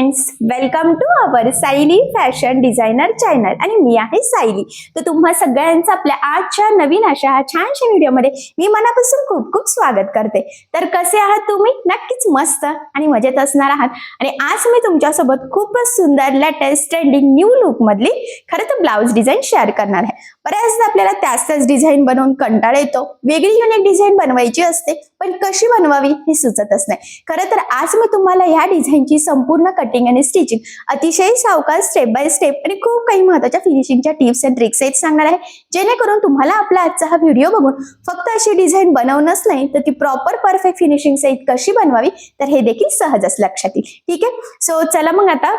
Friends, welcome to our Sayali fashion designer channel आणि मी आहे सायली. तर तुम्हा सगळ्यांचं आपल्या आजच्या नवीन अशा छानशा व्हिडिओमध्ये मी मनापासून खूप खूप स्वागत करते. तर कसे आहात तुम्ही? नक्कीच मस्त आणि मजेत असणार आहात. आणि आज मी तुमच्यासोबत खूपच सुंदर लेटेस्ट ट्रेंडिंग न्यू लुक मधली खरं तर ब्लाउज डिझाईन शेअर करणार आहे. बऱ्याचदा आपल्याला त्याच डिझाईन बनवून कंटाळा येतो, वेगळी युनिक डिझाईन बनवायची असते, पण कशी बनवावी हे सुचतच नाही. खरं तर आज मी तुम्हाला ह्या डिझाईनची संपूर्ण कटिंग आणि स्टिचिंग अतिशय सावकाश स्टेप बाय स्टेप आणि खूप काही महत्त्वाच्या फिनिशिंगच्या टिप्स अँड ट्रिक्स आहेत सांगणार आहे, जेणेकरून तुम्हाला आपला आजचा हा व्हिडिओ बघून फक्त अशी डिझाईन बनवणंच नाही तर ती प्रॉपर परफेक्ट फिनिशिंग सहित कशी बनवावी तर हे देखील सहजच लक्षात येईल. ठीक आहे, सो चला मग आता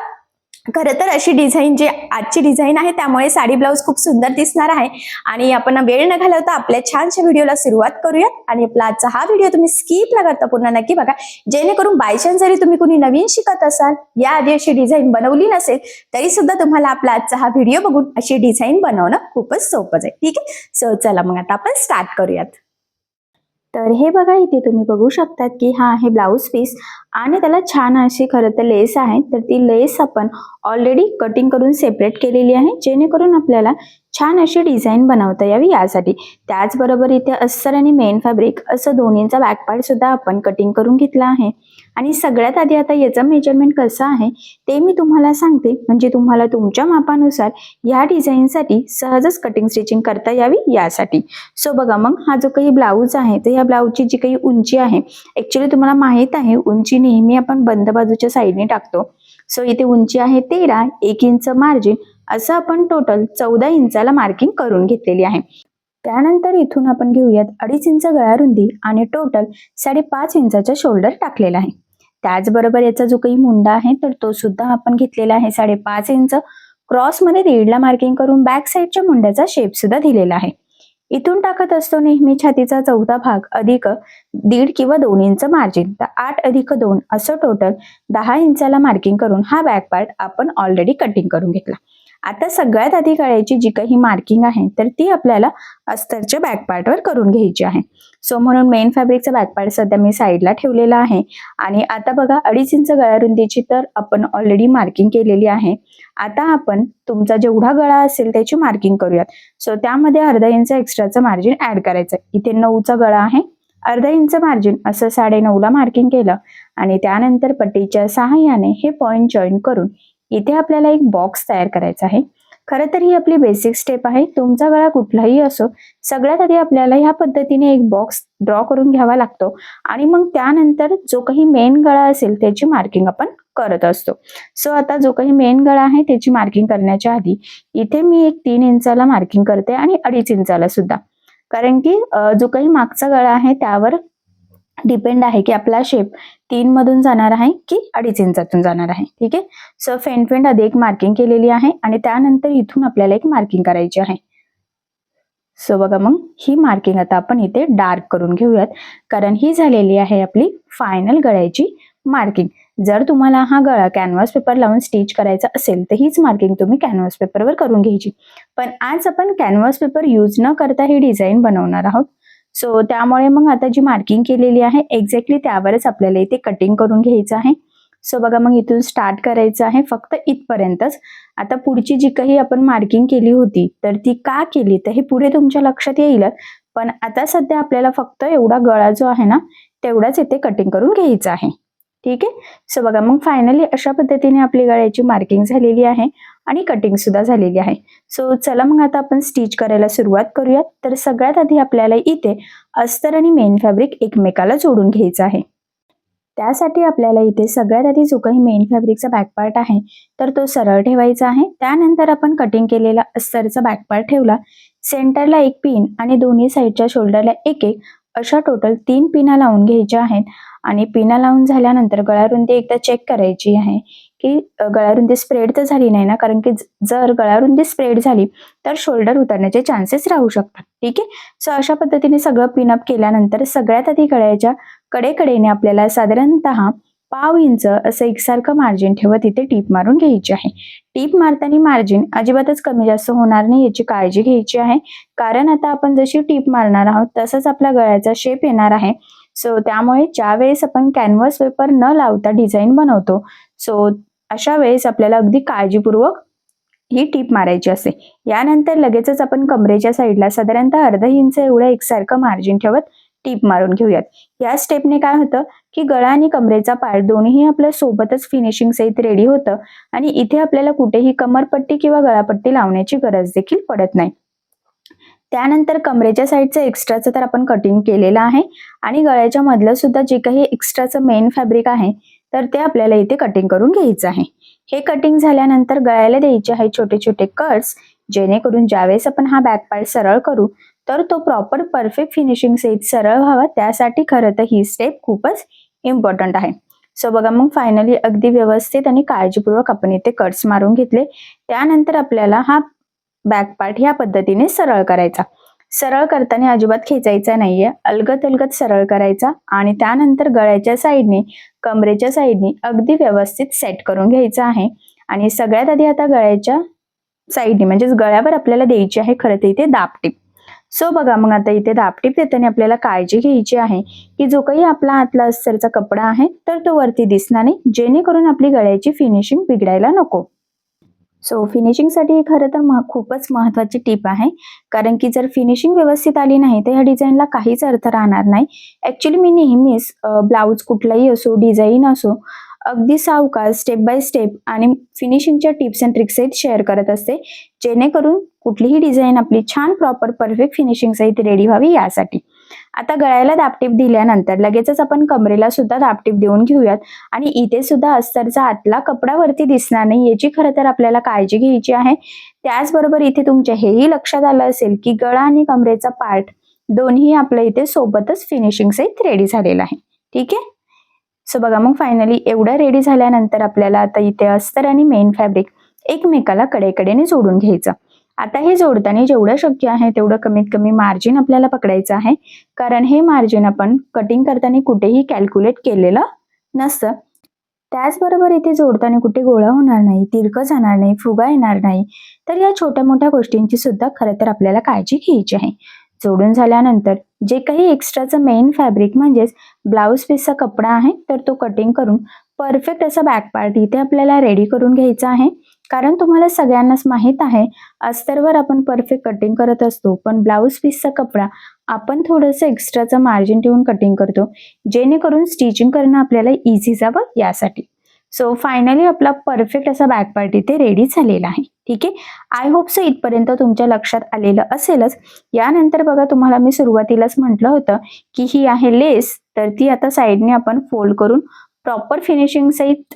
खरं तर अशी डिझाईन जी आजची डिझाईन आहे त्यामुळे साडी ब्लाउज खूप सुंदर दिसणार आहे. आणि आपण वेळ न घालवता आपल्या छानशा व्हिडिओला सुरुवात करूया. आणि आपला आजचा हा व्हिडिओ तुम्ही स्किप न करता पुन्हा नक्की बघा, जेणेकरून बायचान्स जरी तुम्ही कुणी नवीन शिकत असाल, या आधी अशी डिझाईन बनवली नसेल तरी सुद्धा तुम्हाला आपला आजचा हा व्हिडिओ बघून अशी डिझाईन बनवणं खूपच सोपं आहे. ठीक आहे, सो चला मग आता आपण स्टार्ट करूयात. तर हे बघा, इथे तुम्ही बघू शकतात की हा आहे ब्लाउज पीस आणि त्याला छान अशी खरं तर लेस आहे. तर ती लेस आपण ऑलरेडी कटिंग करून सेपरेट केलेली आहे, जेणेकरून आपल्याला छान अशी डिझाईन बनवता यावी यासाठी. त्याचबरोबर इथे अस्तर आणि मेन फॅब्रिक असं दोन्हींचा बॅक पार्ट सुद्धा आपण कटिंग करून घेतला आहे. आणि सगळ्यात आधी आता याचं मेजरमेंट कसं आहे ते मी तुम्हाला सांगते, म्हणजे तुम्हाला तुमच्या मापानुसार या डिझाईनसाठी सहजच कटिंग स्टिचिंग करता यावी यासाठी. सो बघा, मग हा जो काही ब्लाऊज आहे तर या ब्लाऊजची जी काही उंची आहे, ऍक्च्युली तुम्हाला माहित आहे उंची नेहमी आपण बंद बाजूच्या साईडने टाकतो. सो इथे उंची आहे 13, 1 इंच मार्जिन असं आपण टोटल 14 इंचाला मार्किंग करून घेतलेली आहे. त्यानंतर इथून आपण घेऊयात 2.5 इंच गळा रुंदी आणि टोटल 5.5 इंचाचा शोल्डर टाकलेला आहे. त्याचबरोबर याचा जो काही मुंडा आहे तर तो सुद्धा आपण घेतलेला आहे 5.5 इंच. क्रॉस मध्ये 1.5ला मार्किंग करून बॅक साईडच्या मुंड्याचा शेप सुद्धा दिलेला आहे. इथून टाकत असतो नेहमी छातीचा चौथा भाग अधिक 1.5 किंवा 2 इंच मार्जिन, तर 8 अधिक 2 असं टोटल 10 इंचाला मार्किंग करून हा बॅक पार्ट आपण ऑलरेडी कटिंग करून घेतला. आता सगळ्यात आधी गळ्याची जी काही मार्किंग आहे तर ती आपल्याला अस्तरच्या बॅक पार्टवर करून घ्यायची आहे. सो म्हणून मेन फॅब्रिकचा बॅक पार्ट सध्या मी साईडला ठेवलेला आहे. आणि आता बघा, 2.5 इंच गळा रुंदीची तर आपण ऑलरेडी मार्किंग केलेली आहे. आता आपण तुमचा जेवढा गळा असेल त्याची मार्किंग करूयात. सो त्यामध्ये अर्धा इंच एक्स्ट्राचं मार्जिन ऍड करायचं. इथे 9चा गळा आहे, अर्धा इंच मार्जिन असं 9.5ला मार्किंग केलं. आणि त्यानंतर पट्टीच्या सहाय्याने हे पॉइंट जॉईन करून इथे आपल्याला एक बॉक्स तयार करायचा आहे. खरं तर ही आपली बेसिक स्टेप आहे, तुमचा गळा कुठलाही असो, सगळ्यात आधी आपल्याला ह्या पद्धतीने एक बॉक्स ड्रॉ करून घ्यावा लागतो. आणि मग त्यानंतर जो काही मेन गळा असेल त्याची मार्किंग आपण करत असतो. सो आता जो काही मेन गळा आहे त्याची मार्किंग करण्याच्या आधी इथे मी एक 3 इंचाला मार्किंग करते आणि 2.5 इंचाला सुद्धा, कारण की जो काही मागचा गळा आहे त्यावर डिपेंड आहे की आपला शेप 3 मधून जाणार आहे की 2.5 इंचातून जाणार आहे. ठीक आहे, सो फेंट आधी एक मार्किंग केलेली आहे आणि त्यानंतर इथून आपल्याला एक मार्किंग करायची आहे. सो बघा, मग ही मार्किंग आता आपण इथे डार्क करून घेऊयात, कारण ही झालेली आहे आपली फायनल गळ्याची मार्किंग. जर तुम्हाला हा गळा कॅनव्हास पेपर लावून स्टिच करायचा असेल तर हीच मार्किंग तुम्ही कॅनव्हास पेपरवर करून घ्यायची. पण आज आपण कॅनव्हास पेपर यूज न करता ही डिझाईन बनवणार आहोत. सो त्यामुळे मग आता जी मार्किंग केलेली आहे एक्झॅक्टली त्यावरच आपल्याला इथे कटिंग करून घ्यायचं आहे. सो बघा, मग इथून स्टार्ट करायचं आहे फक्त इथपर्यंतच. आता पुढची जी काही आपण मार्किंग केली होती तर ती का केली तर हे पुढे तुमच्या लक्षात येईलच, पण आता सध्या आपल्याला फक्त एवढा गळा जो आहे ना तेवढाच इथे कटिंग करून घ्यायचा आहे. ठीक आहे, सो बघा, मग फायनली अशा पद्धतीने आपली गळ्याची मार्किंग झालेली आहे आणि कटिंग सुद्धा झालेली आहे. सो चला मग आता आपण स्टिच करायला सुरुवात करूयात. तर सगळ्यात आधी आपल्याला इथे अस्तर आणि मेन फॅब्रिक एकमेकाला जोडून घ्यायचं आहे. त्यासाठी आपल्याला इथे सगळ्यात आधी जो काही मेन फॅब्रिकचा बॅक पार्ट आहे तर तो सरळ ठेवायचा आहे. त्यानंतर आपण कटिंग केलेला अस्तरचा बॅक पार्ट ठेवला. सेंटरला एक पिन आणि दोन्ही साईडच्या शोल्डरला एक एक अशा टोटल 3 पिना लावून घ्यायच्या आहेत. आणि पिना लावून झाल्यानंतर गळारुंदी एकदा चेक करायची आहे की गळारुंदी स्प्रेड तर झाली नाही ना, कारण की जर गळारुंदी स्प्रेड झाली तर शोल्डर उतरण्याचे चान्सेस राहू शकतात. ठीक आहे, सो अशा पद्धतीने सगळं पिनअप केल्यानंतर सगळ्यात आधी गळ्याच्या कडेकडेने आपल्याला साधारणतः पाव इंच असं एकसारखं मार्जिन ठेवत इथे टीप मारून घ्यायची आहे. टीप मारताना मार्जिन अजिबातच कमी जास्त होणार नाही याची काळजी घ्यायची आहे, कारण आता आपण जशी टीप मारणार आहोत तसंच आपल्या गळ्याचा शेप येणार आहे. सो त्यामुळे ज्या वेळेस आपण कॅनव्हास पेपर न लावता डिझाईन बनवतो, सो अशा वेळेस आपल्याला अगदी काळजीपूर्वक ही टीप मारायची असते. यानंतर लगेचच आपण कमरेच्या साईडला साधारणतः अर्धा इंच एवढं एकसारखं मार्जिन ठेवत टीप मारून घेऊयात. या स्टेपने काय होतं की गळा आणि कमरेचा पार्ट दोन्ही आपल्या सोबतच फिनिशिंग सहित रेडी होतं आणि इथे आपल्याला कुठेही कमरपट्टी किंवा गळापट्टी लावण्याची गरज देखील पडत नाही. त्यानंतर कमरेच्या साईडचं एक्स्ट्राचं तर आपण कटिंग केलेलं आहे आणि गळ्याच्या मधलं सुद्धा जे काही एक्स्ट्राचं मेन फॅब्रिक आहे तर ते आपल्याला इथे कटिंग करून घ्यायचं आहे. हे कटिंग झाल्यानंतर गळ्याला द्यायचे आहे छोटे छोटे कट्स, जेणेकरून ज्यावेळेस आपण हा बॅक पार्ट सरळ करू तर तो प्रॉपर परफेक्ट फिनिशिंग सहित सरळ व्हावा. त्यासाठी खरं तर ही स्टेप खूपच इम्पॉर्टंट आहे. सो बघा मग फायनली अगदी व्यवस्थित आणि काळजीपूर्वक आपण इथे कट्स मारून घेतले. त्यानंतर आपल्याला हा बॅक पार्ट ह्या पद्धतीने सरळ करायचा. सरळ करताना अजिबात खेचायचा नाहीये, अलगद अलगद सरळ करायचा आणि त्यानंतर गळ्याच्या साईडने कमरेच्या साईडने अगदी व्यवस्थित सेट करून घ्यायचा आहे. आणि सगळ्यात आधी आता गळ्याच्या साईडने म्हणजेच गळ्यावर आपल्याला द्यायची आहे खरं तर इथे दाबटीप. सो बघा मग आता इथे दाबटीप देताना आपल्याला काळजी घ्यायची आहे की जो काही आपला आतला अस्तरचा कपडा आहे तर तो वरती दिसणार नाही, जेणेकरून आपली गळ्याची फिनिशिंग बिघडायला नको. सो फिनिशिंगसाठी खरं तर खूपच महत्त्वाची टीप आहे, कारण की जर फिनिशिंग व्यवस्थित आली नाही तर ह्या डिझाईनला काहीच अर्थ राहणार नाही. ॲक्च्युली मी नेहमीच ब्लाऊज कुठलाही असो, डिझाईन असो, अगदी सावकाश स्टेप बाय स्टेप आणि फिनिशिंगच्या टिप्स अँड ट्रिक्स सहित शेअर करत असते, जेणेकरून कुठलीही डिझाईन आपली छान प्रॉपर परफेक्ट फिनिशिंग सहित रेडी व्हावी यासाठी. आता गळ्याला दाबटीप दिल्यानंतर लगेचच आपण कमरेला सुद्धा दाबटीप देऊन घेऊयात आणि इथे सुद्धा अस्तरचा आतला कपडा वरती दिसणार नाही याची खरं तर आपल्याला काळजी घ्यायची आहे. त्याचबरोबर इथे तुमच्या हेही लक्षात आलं असेल की गळा आणि कमरेचा पार्ट दोन्ही आपल्या इथे सोबतच फिनिशिंग सहित रेडी झालेला आहे. ठीक आहे. सो बघा मग फायनली एवढं रेडी झाल्यानंतर आपल्याला आता इथे अस्तर आणि मेन फॅब्रिक एकमेकाला कडेकडेने जोडून घ्यायचं. आता हे जोडताना जेवढं शक्य आहे तेवढं कमीत कमी मार्जिन आपल्याला पकडायचं आहे, कारण हे मार्जिन आपण कटिंग करताना कुठेही कॅल्क्युलेट केलेलं नसतं. त्याचबरोबर इथे जोडताना कुठे गोळा होणार नाही, तिरकं जाणार नाही, फुगा येणार नाही. तर या छोट्या मोठ्या गोष्टींची सुद्धा खरं तर आपल्याला काळजी घ्यायची आहे. जोडून झाल्यानंतर जे काही एक्स्ट्राचं मेन फॅब्रिक म्हणजेच ब्लाऊज पीसचा कपडा आहे तर तो कटिंग करून परफेक्ट असा बॅक पार्ट इथे आपल्याला रेडी करून घ्यायचा आहे. कारण तुम्हाला सगळ्यांनाच माहीत आहे अस्तरवर आपण परफेक्ट कटिंग करत असतो, पण ब्लाऊज पीसचा कपडा आपण थोडंसं एक्स्ट्राचं मार्जिन ठेवून कटिंग करतो, जेणेकरून स्टिचिंग करणं आपल्याला इझी जावं यासाठी. सो फायनली आपला परफेक्ट असा बॅक पार्ट इथे रेडी झालेला आहे. ठीक आहे. आय होप सो इथपर्यंत तुमच्या लक्षात आलेलं असेलच. यानंतर बघा तुम्हाला मी सुरुवातीलाच म्हटलं होतं की ही आहे लेस, तर ती आता साईडने आपण फोल्ड करून प्रॉपर फिनिशिंग सहित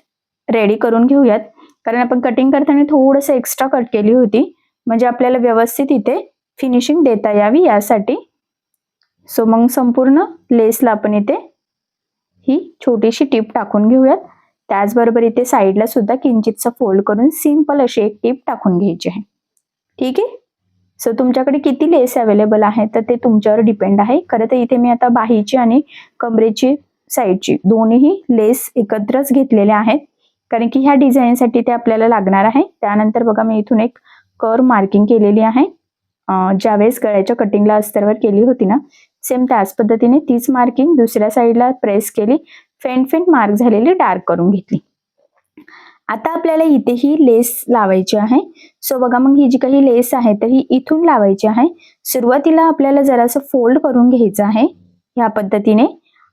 रेडी करून घेऊयात. कारण आपण कटिंग करताना थोडंसं एक्स्ट्रा कट केली होती, म्हणजे आपल्याला व्यवस्थित इथे फिनिशिंग देता यावी यासाठी. सो मग संपूर्ण लेसला आपण इथे ही छोटीशी टीप टाकून घेऊयात. त्याचबरोबर इथे साईडला सुद्धा किंचितचं फोल्ड करून सिंपल अशी एक टीप टाकून घ्यायची आहे. ठीक आहे. सो तुमच्याकडे किती लेस अवेलेबल आहे तर ते तुमच्यावर डिपेंड आहे. खरं तर इथे मी आता बाहीची आणि कमरेची साईडची दोन्ही लेस एकत्रच घेतलेल्या आहेत, कारण की ह्या डिझाईनसाठी ते आपल्याला लागणार आहे. त्यानंतर बघा मी इथून एक कर्व मार्किंग केलेली आहे. ज्यावेळेस गळ्याच्या कटिंगला अस्तरवर केली होती ना, सेम त्याच पद्धतीने तीच मार्किंग दुसऱ्या साईडला प्रेस केली, फेंट फेंट मार्क झालेली डार्क करून घेतली. आता आपल्याला इथे ही लेस लावायची आहे. सो बघा मग ही जी काही लेस आहे तर ही इथून लावायची आहे. सुरुवातीला आपल्याला जरासं फोल्ड करून घ्यायचं आहे ह्या पद्धतीने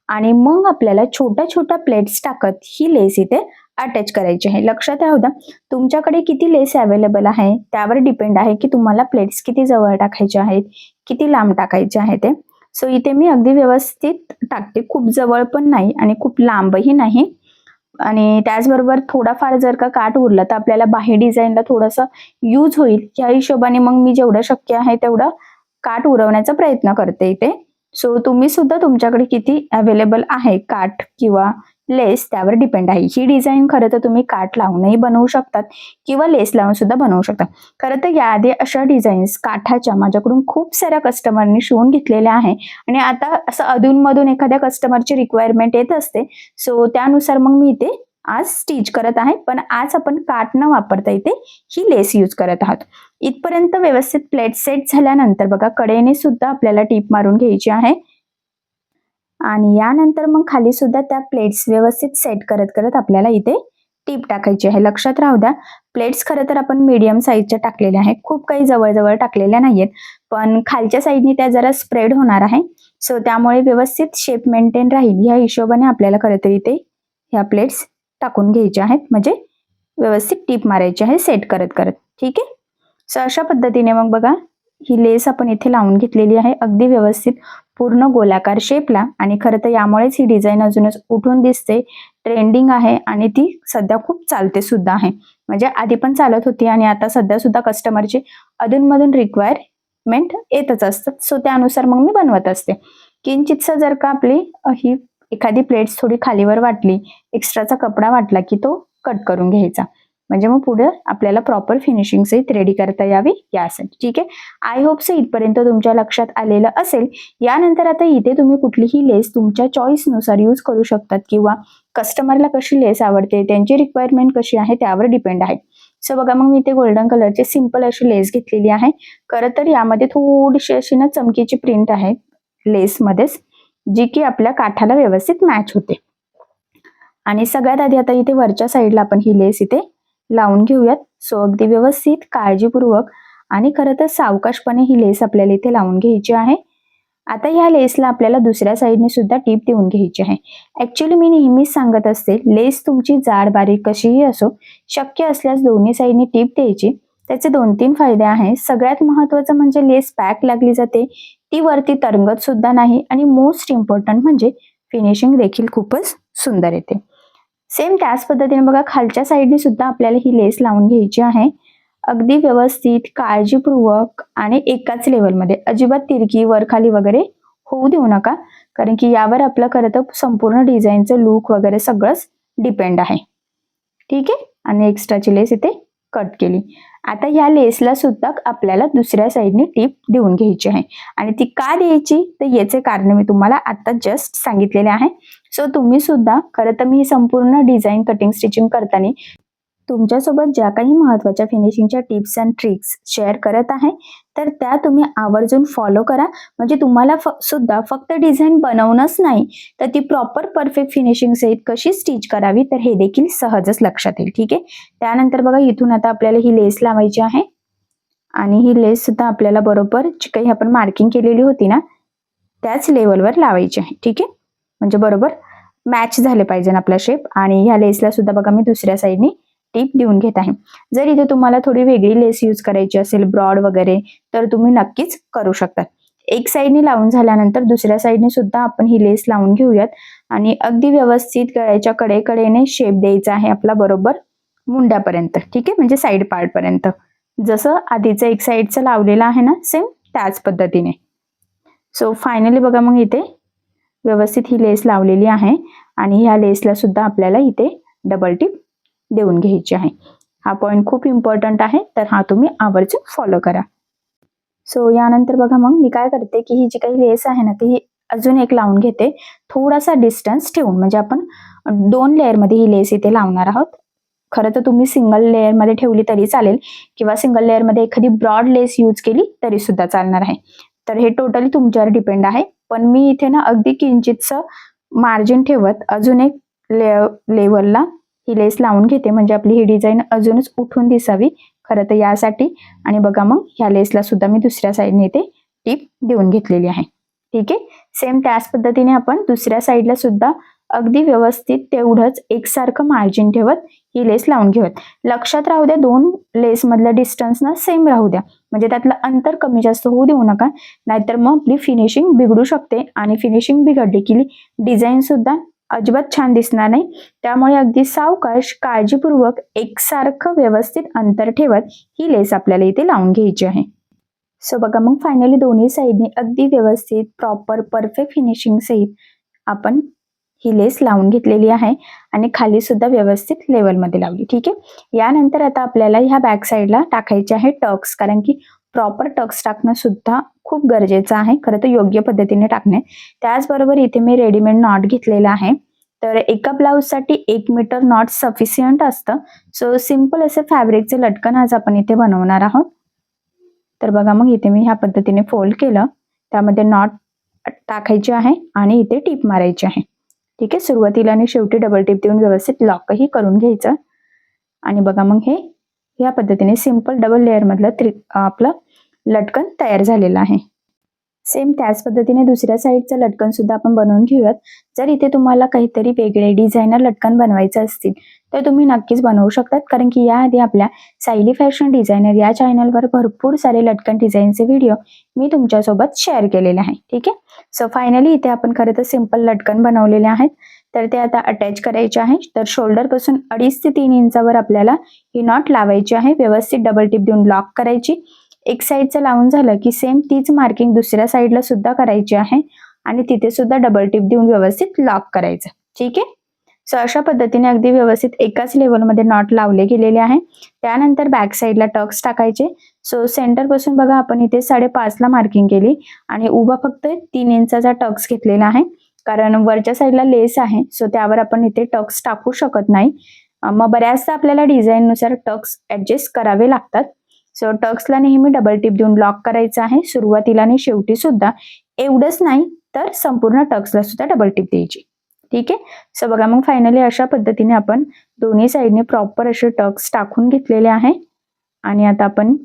आणि मग आपल्याला छोट्या छोट्या प्लेट्स टाकत ही लेस इथे अटॅच करायची आहे. लक्षात राहू द्या, तुमच्याकडे किती लेस अवेलेबल आहे त्यावर डिपेंड आहे की तुम्हाला प्लेट्स किती जवळ टाकायचे आहेत, किती लांब टाकायचे आहे ते. सो इथे मी अगदी व्यवस्थित टाकते, खूप जवळ पण नाही आणि खूप लांबही नाही. आणि त्याचबरोबर थोडाफार जर का काठ उरला तर आपल्याला बाही डिझाईनला थोडंसं यूज होईल ह्या हिशोबाने मग मी जेवढं शक्य आहे तेवढं काठ उरवण्याचा प्रयत्न करते इथे. सो तुम्ही सुद्धा तुमच्याकडे किती अवेलेबल आहे काठ किंवा लेस त्यावर डिपेंड आहे. ही डिझाईन खरं तर तुम्ही काठ लावूनही बनवू शकतात किंवा लेस लावून सुद्धा बनवू शकता. खरं तर याआधी अशा डिझाईन्स काठाच्या माझ्याकडून खूप साऱ्या कस्टमरनी शिवून घेतलेल्या आहे आणि आता असं अधूनमधून एखाद्या कस्टमरची रिक्वायरमेंट येत असते. सो त्यानुसार मग मी इथे आज स्टिच करत आहे, पण आज आपण काठ न वापरता इथे ही लेस यूज करत आहात. इथपर्यंत व्यवस्थित प्लेट सेट झाल्यानंतर बघा कडेने सुद्धा आपल्याला टीप मारून घ्यायची आहे आणि यानंतर मग खाली सुद्धा त्या प्लेट्स व्यवस्थित सेट करत करत आपल्याला इथे टीप टाकायची आहे. लक्षात राहू द्या, प्लेट्स खरं तर आपण मीडियम साईजच्या टाकलेल्या आहेत, खूप काही जवळ टाकलेल्या नाहीयेत, पण खालच्या साईडनी त्या जरा स्प्रेड होणार आहे. सो त्यामुळे व्यवस्थित शेप मेंटेन राहील या हिशोबाने आपल्याला खरं तर इथे ह्या प्लेट्स टाकून घ्यायच्या आहेत, म्हणजे व्यवस्थित टीप मारायची आहे सेट करत करत. ठीक आहे. सो अशा पद्धतीने मग बघा ही लेस आपण इथे लावून घेतलेली आहे अगदी व्यवस्थित पूर्ण गोलाकार शेपला. आणि खरं तर यामुळेच ही डिझाईन अजूनच उठून दिसते, ट्रेंडिंग आहे आणि ती सध्या खूप चालते सुद्धा आहे. म्हणजे आधी पण चालत होती आणि आता सध्या सुद्धा कस्टमरची अधूनमधून रिक्वायरमेंट येतच असतात. सो त्यानुसार मग मी बनवत असते. किंचितसं जर का आपली ही एखादी प्लेट्स थोडी खालीवर वाटली, एक्स्ट्राचा कपडा वाटला की तो कट करून घ्यायचा, म्हणजे मग पुढे आपल्याला प्रॉपर फिनिशिंग सहित रेडी करता यावी यासाठी. ठीक आहे. आय होप सो इथपर्यंत तुमच्या लक्षात आलेलं असेल. यानंतर आता इथे तुम्ही कुठलीही लेस तुमच्या चॉईसनुसार यूज करू शकतात किंवा कस्टमरला कशी लेस आवडते, त्यांची रिक्वायरमेंट कशी आहे त्यावर डिपेंड आहे. सो बघा मग मी इथे गोल्डन कलरची सिंपल अशी लेस घेतलेली आहे. खरं तर यामध्ये थोडीशी अशी ना चमकीची प्रिंट आहे लेसमध्येच, जी की आपल्या काठाला व्यवस्थित मॅच होते. आणि सगळ्यात आधी आता इथे वरच्या साईडला आपण ही लेस इथे लावून घेऊयात. सो अगदी व्यवस्थित काळजीपूर्वक आणि खरं तर सावकाशपणे ही लेस आपल्याला इथे लावून घ्यायची आहे. आता ह्या लेसला आपल्याला दुसऱ्या साईडने सुद्धा टीप देऊन घ्यायची आहे. ऍक्च्युली मी नेहमीच सांगत असते, लेस तुमची जाड बारीक कशीही असो, शक्य असल्यास दोन्ही साईडने टीप द्यायची. त्याचे 2-3 फायदे आहेत. सगळ्यात महत्वाचं म्हणजे लेस पॅक लागली जाते, ती वरती तरंगत सुद्धा नाही आणि मोस्ट इम्पॉर्टंट म्हणजे फिनिशिंग देखील खूपच सुंदर येते. सेम त्याच पद्धतीने बघा खालच्या साईडने सुद्धा आपल्याला ही लेस लावून घ्यायची आहे. अगदी व्यवस्थित काळजीपूर्वक आणि एकाच लेवलमध्ये, अजिबात तिरकी वर खाली वगैरे होऊ देऊ नका, कारण की यावर आपलं खरं तर संपूर्ण डिझाईनचं लुक वगैरे सगळंच डिपेंड आहे. ठीक आहे. आणि एक्स्ट्राची लेस इथे कट केली. आता ह्या लेसला सुद्धा आपल्याला दुसऱ्या साईडने टीप देऊन घ्यायची आहे. आणि ती का द्यायची तर याचे कारण मी तुम्हाला आता जस्ट सांगितलेले आहे. सो तुम्ही सुद्धा खरं तर मी संपूर्ण डिझाईन कटिंग स्टिचिंग करताना तुमच्यासोबत ज्या काही महत्त्वाच्या फिनिशिंगच्या टिप्स अँड ट्रिक्स शेअर करत आहे तर त्या तुम्ही आवर्जून फॉलो करा. म्हणजे तुम्हाला सुद्धा फक्त डिझाईन बनवणंच नाही तर ती प्रॉपर परफेक्ट फिनिशिंग सहित कशी स्टिच करावी तर हे देखील सहजच लक्षात येईल. ठीक आहे. त्यानंतर बघा इथून आता आपल्याला ही लेस लावायची आहे आणि ही लेस सुद्धा आपल्याला बरोबर जी काही आपण मार्किंग केलेली होती ना त्याच लेवलवर लावायची आहे. ठीक आहे. म्हणजे बरोबर मॅच झाले पाहिजे आपला शेप. आणि ह्या लेसला सुद्धा बघा मी दुसऱ्या साईडने टीप देऊन घेत आहे. जर इथे तुम्हाला थोडी वेगळी लेस यूज करायची असेल ब्रॉड वगैरे तर तुम्ही नक्कीच करू शकता. एक साईडने लावून झाल्यानंतर दुसऱ्या साईडने सुद्धा आपण ही लेस लावून घेऊयात आणि अगदी व्यवस्थित गळ्याच्या कडेकडेने शेप द्यायचा आहे आपला बरोबर मुंड्यापर्यंत. ठीक आहे. म्हणजे साईड पार्ट पर्यंत, जसं आधीचं एक साईडचं लावलेलं आहे ना सेम त्याच पद्धतीने. सो फायनली बघा मग इथे व्यवस्थित ही लेस लावलेली आहे आणि ह्या लेसला सुद्धा आपल्याला इथे डबल टिप देऊन घ्यायची आहे. हा पॉइंट खूप इम्पॉर्टंट आहे, तर हा तुम्ही आवर्जून फॉलो करा. सो यानंतर बघा मग मी काय करते की ही जी काही लेस आहे ना ती अजून एक लावून घेते थोडासा डिस्टन्स ठेवून. म्हणजे आपण 2 लेअरमध्ये ही लेस इथे लावणार आहोत. खरं तर तुम्ही सिंगल लेअरमध्ये ठेवली तरी चालेल किंवा सिंगल लेअरमध्ये एखादी ब्रॉड लेस यूज केली तरी सुद्धा चालणार आहे. तर हे टोटली तुमच्यावर डिपेंड आहे. पण मी इथे ना अगदी किंचितसं मार्जिन ठेवत अजून एक लेवलला ही लेस लावून घेते, म्हणजे आपली ही डिझाईन अजूनच उठून दिसावी खरं तर यासाठी. आणि बघा मग ह्या लेसला सुद्धा मी दुसऱ्या साईडने इथे टीप देऊन घेतलेली आहे. ठीक आहे. सेम त्याच पद्धतीने आपण दुसऱ्या साईडला सुद्धा अगदी व्यवस्थित तेवढंच एकसारखं मार्जिन ठेवत ही लेस लावून घेऊयात. लक्षात राहू द्या 2 लेस मधला डिस्टन्स ना सेम राहू द्या, म्हणजे त्यातलं अंतर कमी जास्त होऊ देऊ नका, नाहीतर मग आपली फिनिशिंग बिघडू शकते आणि फिनिशिंग बिघडली की डिझाईन सुद्धा अजिबात छान दिसणार नाही. त्यामुळे अगदी सावकाश काळजीपूर्वक एकसारखं व्यवस्थित अंतर ठेवत ही लेस आपल्याला इथे लावून घ्यायची आहे. सो बघा मग फायनली दोन्ही साईडने अगदी व्यवस्थित प्रॉपर परफेक्ट फिनिशिंग सहित आपण ही लेस लावून घेतलेली आहे आणि खाली सुद्धा व्यवस्थित लेवलमध्ये लावली. ठीक आहे. यानंतर आता आपल्याला ह्या बॅक साईडला टाकायचे आहे टक्स, कारण की प्रॉपर टक्स टाकणं सुद्धा खूप गरजेचं आहे खरं तर योग्य पद्धतीने टाकणे. त्याचबरोबर इथे मी रेडीमेड नॉट घेतलेला आहे. तर एका ब्लाऊजसाठी 1 मीटर नॉट सफिशियंट असतं. सो सिंपल असे फॅब्रिकचे लटकन आज आपण इथे बनवणार आहोत. तर बघा मग इथे मी ह्या पद्धतीने फोल्ड केलं, त्यामध्ये नॉट टाकायची आहे आणि इथे टीप मारायची आहे. ठीक आहे. सुरुवातीला आणि शेवटी डबल टिप देऊन व्यवस्थित लॉकही करून घ्यायचं. आणि बघा मग हे या पद्धतीने सिंपल डबल लेअर मधलं आपलं लटकन तयार झालेलं आहे. सेम त्याच पद्धतीने दुसऱ्या साईडचं लटकन सुद्धा आपण बनवून घेऊयात. जर इथे तुम्हाला काहीतरी वेगळे डिझायनर लटकन बनवायचं असतील तर तुम्ही नक्कीच बनवू शकतात, कारण की याआधी आपल्या सायली फॅशन डिझायनर या चॅनलवर भरपूर सारे लटकन डिझाईनचे व्हिडिओ मी तुमच्यासोबत शेअर केलेले आहे. ठीक आहे. सो फायनली इथे आपण खरं तर सिंपल लटकन बनवलेले आहेत. तर ते आता अटॅच करायचे आहे. तर शोल्डर पासून 2.5 ते 3 इंचावर आपल्याला ही नॉट लावायची आहे. व्यवस्थित डबल टिप देऊन लॉक करायची. एक साईडचं लावून झालं की सेम तीच मार्किंग दुसऱ्या साईडला सुद्धा करायची आहे आणि तिथे सुद्धा डबल टिप देऊन व्यवस्थित लॉक करायचं. ठीक आहे. सो अशा पद्धतीने अगदी व्यवस्थित एकाच लेवलमध्ये नॉट लावले गेलेले आहे. त्यानंतर बॅक साईडला टक्स टाकायचे. सो सेंटर पासून बघा आपण इथे 5.5 ला मार्किंग केली आणि उभा फक्त 3 इंचाचा टक्स घेतलेला आहे, कारण वरच्या साईडला लेस आहे. सो त्यावर आपण इथे टक्स टाकू शकत नाही. मग बऱ्याचदा आपल्याला डिझाईन नुसार टक्स ऍडजस्ट करावे लागतात. सो टक्सला नेहमी डबल टिप देऊन लॉक करायचं आहे, सुरुवातीला आणि शेवटी सुद्धा. एवढंच नाही तर संपूर्ण टक्सला सुद्धा डबल टिप द्यायची. ठीक आहे. सो बघा मग फायनली अशा पद्धतीने आपण दोन्ही साईडने प्रॉपर असे टक्स टाकून घेतलेले आहे आणि आता आपण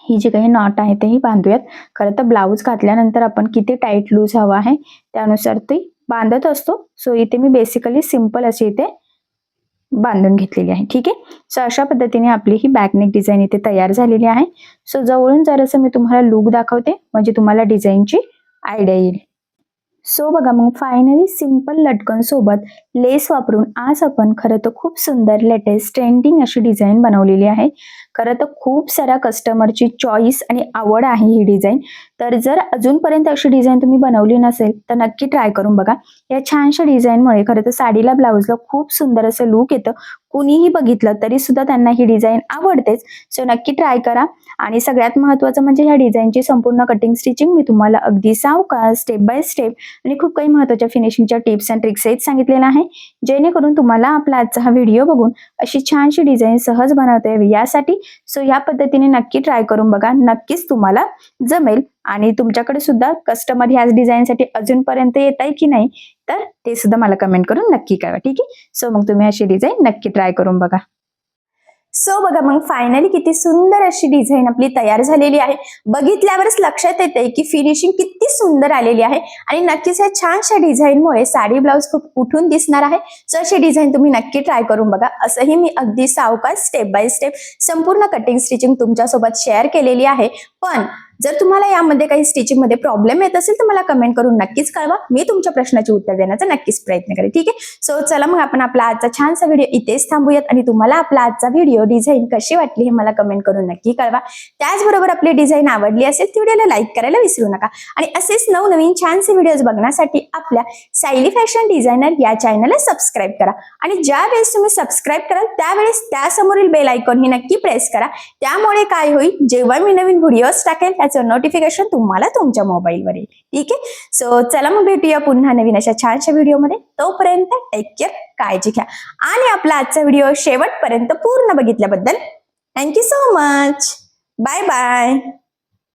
ही जी काही नॉट आहे तेही बांधूयात. खरं तर ब्लाऊज घातल्यानंतर आपण किती टाईट लूज हवा आहे त्यानुसार ती बांधत असतो. सो इथे मी बेसिकली सिंपल अशी इथे बांधून घेतलेली आहे. ठीक आहे. सो अशा पद्धतीने आपली ही बॅकनेक डिझाईन इथे तयार झालेली आहे. सो जवळून जरासं मी तुम्हाला लुक दाखवते म्हणजे तुम्हाला डिझाईनची आयडिया येईल. सो बघा मग फायनली सिंपल लटकन सोबत लेस वापरून आज आपण खरं तर खूप सुंदर लेटेस्ट ट्रेंडिंग अशी डिझाईन बनवलेली आहे. खरं तर खूप साऱ्या कस्टमरची चॉईस आणि आवड आहे ही डिझाईन. तर जर अजूनपर्यंत अशी डिझाईन तुम्ही बनवली नसेल तर नक्की ट्राय करून बघा. या छानशा डिझाईनमुळे खरं तर साडीला ब्लाऊजला खूप सुंदर असं लुक येतं. कुणीही बघितलं तरी सुद्धा त्यांना ही डिझाईन आवडतेच. सो नक्की ट्राय करा. आणि सगळ्यात महत्त्वाचं म्हणजे ह्या डिझाईनची संपूर्ण कटिंग स्टिचिंग मी तुम्हाला अगदी सावकाश स्टेप बाय स्टेप आणि खूप काही महत्त्वाच्या फिनिशिंगच्या टिप्स अँड ट्रिक्स सहित सांगितलेलं आहे, जेणेकरून तुम्हाला आपला आजचा हा व्हिडिओ बघून अशी छानशी डिझाईन सहज बनवता यावी यासाठी. सो या पद्धतीने नक्की ट्राय करून बघा. नक्कीच तुम्हाला जमेल. आणि तुमच्याकडे सुद्धा कस्टमर ह्याच डिझाईनसाठी अजूनपर्यंत येत आहे की नाही तर ते सुद्धा मला कमेंट करून नक्की कळवा. ठीक आहे. सो मग तुम्ही अशी डिझाईन नक्की ट्राय करून बघा. सो बघा मग फायनली किती सुंदर अशी डिझाईन आपली तयार झालेली आहे. बघितल्यावरच लक्षात येते की फिनिशिंग किती सुंदर आलेली आहे आणि नक्कीच या छानशा डिझाईनमुळे साडी ब्लाऊज खूप उठून दिसणार आहे. सो अशी डिझाईन तुम्ही नक्की ट्राय करून बघा. असंही मी अगदी सावकाश स्टेप बाय स्टेप संपूर्ण कटिंग स्टिचिंग तुमच्यासोबत शेअर केलेली आहे. पण जर तुम्हाला यामध्ये काही स्टिचिंग मध्ये प्रॉब्लेम येत असेल तर मला कमेंट करून नक्कीच कळवा. मी तुमच्या प्रश्नाचे उत्तर देण्याचा नक्कीच प्रयत्न करेन. ठीक आहे. सो चला मग आपण आपला आजचा छानसा व्हिडिओ इथेच थांबूयात आणि तुम्हाला आपला आजचा व्हिडिओ डिझाईन कशी वाटली हे मला कमेंट करून नक्की कळवा. त्याचबरोबर आपली डिझाईन आवडली असेल तर व्हिडिओला लाईक करायला विसरू नका. आणि असेच नवनवीन छानसे व्हिडिओज बघण्यासाठी आपल्या सायली फॅशन डिझायनर या चॅनलला सबस्क्राईब करा. आणि ज्या वेळेस तुम्ही सबस्क्राईब कराल त्यावेळेस त्यासमोरील बेल आयकॉन ही नक्की प्रेस करा. त्यामुळे काय होईल, जेव्हा मी नवीन व्हिडिओज टाकेल त्याचं नोटिफिकेशन तुम्हाला तुमच्या मोबाईलवर येईल. ठीक आहे. सो चला मग भेटूया पुन्हा नवीन अशा छानशा व्हिडिओमध्ये. तोपर्यंत टेक केअर, काळजी घ्या. आणि आपला आजचा व्हिडिओ शेवटपर्यंत पूर्ण बघितल्याबद्दल thank you so much. Bye bye.